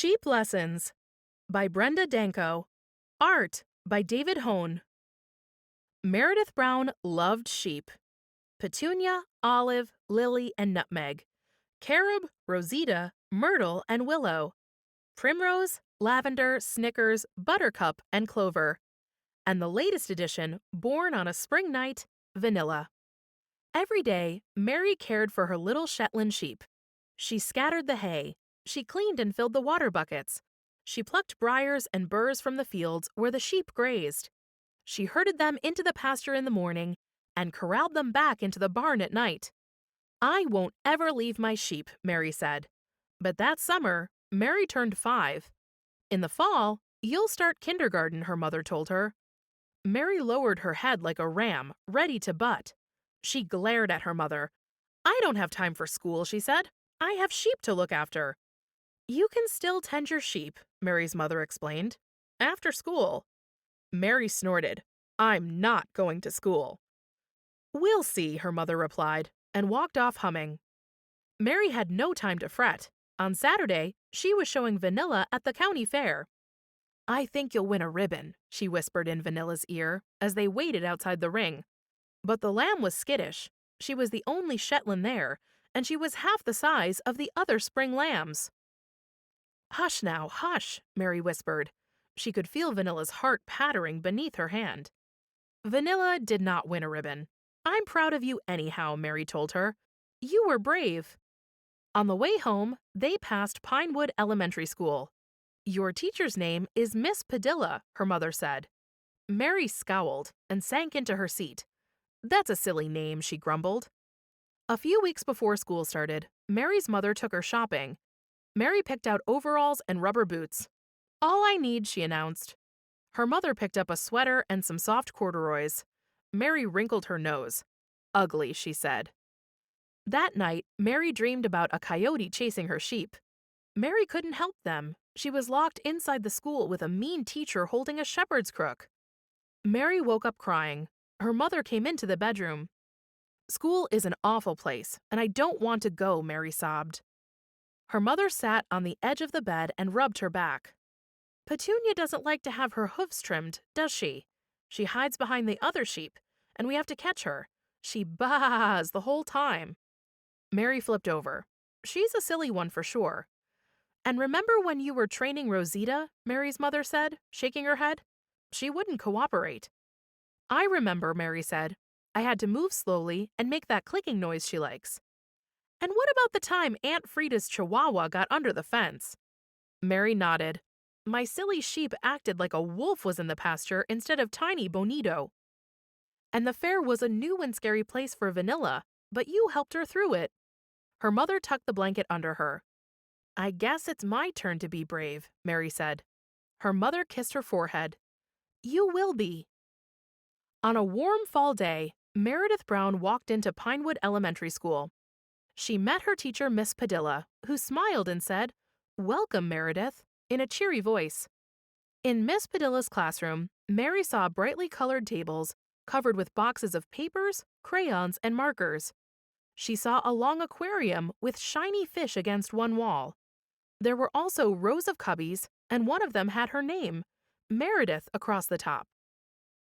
Sheep Lessons by Brenda Danko. Art by David Hohn. Meredith Brown loved sheep. Petunia, Olive, Lily, and Nutmeg. Carob, Rosita, Myrtle, and Willow. Primrose, Lavender, Snickers, Buttercup, and Clover. And the latest edition, born on a spring night, Vanilla. Every day, Mary cared for her little Shetland sheep. She scattered the hay. She cleaned and filled the water buckets. She plucked briars and burrs from the fields where the sheep grazed. She herded them into the pasture in the morning and corralled them back into the barn at night. "I won't ever leave my sheep," Mary said. But that summer, Mary turned 5. "In the fall, you'll start kindergarten," her mother told her. Mary lowered her head like a ram, ready to butt. She glared at her mother. "I don't have time for school," she said. "I have sheep to look after." "You can still tend your sheep," Mary's mother explained. "After school." Mary snorted. "I'm not going to school." "We'll see," her mother replied, and walked off humming. Mary had no time to fret. On Saturday, she was showing Vanilla at the county fair. "I think you'll win a ribbon," she whispered in Vanilla's ear as they waited outside the ring. But the lamb was skittish. She was the only Shetland there, and she was half the size of the other spring lambs. "Hush now, hush," Mary whispered. She could feel Vanilla's heart pattering beneath her hand. Vanilla did not win a ribbon. "I'm proud of you anyhow," Mary told her. "You were brave." On the way home, they passed Pinewood Elementary School. "Your teacher's name is Miss Padilla," her mother said. Mary scowled and sank into her seat. "That's a silly name," she grumbled. A few weeks before school started, Mary's mother took her shopping. Mary picked out overalls and rubber boots. "All I need," she announced. Her mother picked up a sweater and some soft corduroys. Mary wrinkled her nose. "Ugly," she said. That night, Mary dreamed about a coyote chasing her sheep. Mary couldn't help them. She was locked inside the school with a mean teacher holding a shepherd's crook. Mary woke up crying. Her mother came into the bedroom. "School is an awful place, and I don't want to go," Mary sobbed. Her mother sat on the edge of the bed and rubbed her back. "Petunia doesn't like to have her hoofs trimmed, does she? She hides behind the other sheep, and we have to catch her. She baas the whole time." Mary flipped over. "She's a silly one for sure." "And remember when you were training Rosita?" Mary's mother said, shaking her head. "She wouldn't cooperate." "I remember," Mary said. "I had to move slowly and make that clicking noise she likes." "And what about the time Aunt Frida's chihuahua got under the fence?" Mary nodded. "My silly sheep acted like a wolf was in the pasture instead of tiny Bonito." "And the fair was a new and scary place for Vanilla, but you helped her through it." Her mother tucked the blanket under her. "I guess it's my turn to be brave," Mary said. Her mother kissed her forehead. "You will be." On a warm fall day, Meredith Brown walked into Pinewood Elementary School. She met her teacher, Miss Padilla, who smiled and said, "Welcome, Meredith," in a cheery voice. In Miss Padilla's classroom, Mary saw brightly colored tables covered with boxes of papers, crayons, and markers. She saw a long aquarium with shiny fish against one wall. There were also rows of cubbies, and one of them had her name, Meredith, across the top.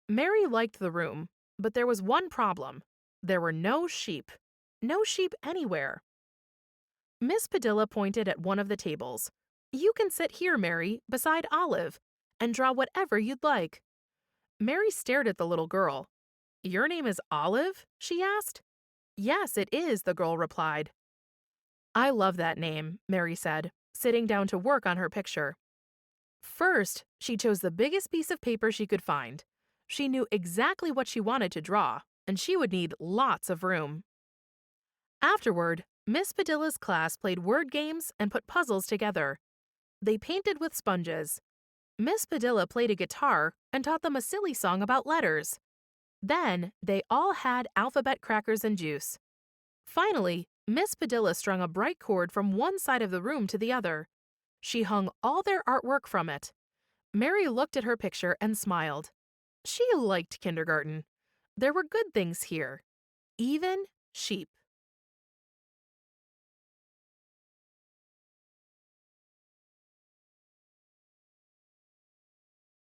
Mary liked the room, but there was one problem. There were no sheep. No sheep anywhere. Miss Padilla pointed at one of the tables. "You can sit here, Mary, beside Olive, and draw whatever you'd like." Mary stared at the little girl. "Your name is Olive?" she asked. "Yes, it is," the girl replied. "I love that name," Mary said, sitting down to work on her picture. First, she chose the biggest piece of paper she could find. She knew exactly what she wanted to draw, and she would need lots of room. Afterward, Miss Padilla's class played word games and put puzzles together. They painted with sponges. Miss Padilla played a guitar and taught them a silly song about letters. Then, they all had alphabet crackers and juice. Finally, Miss Padilla strung a bright cord from one side of the room to the other. She hung all their artwork from it. Mary looked at her picture and smiled. She liked kindergarten. There were good things here, even sheep.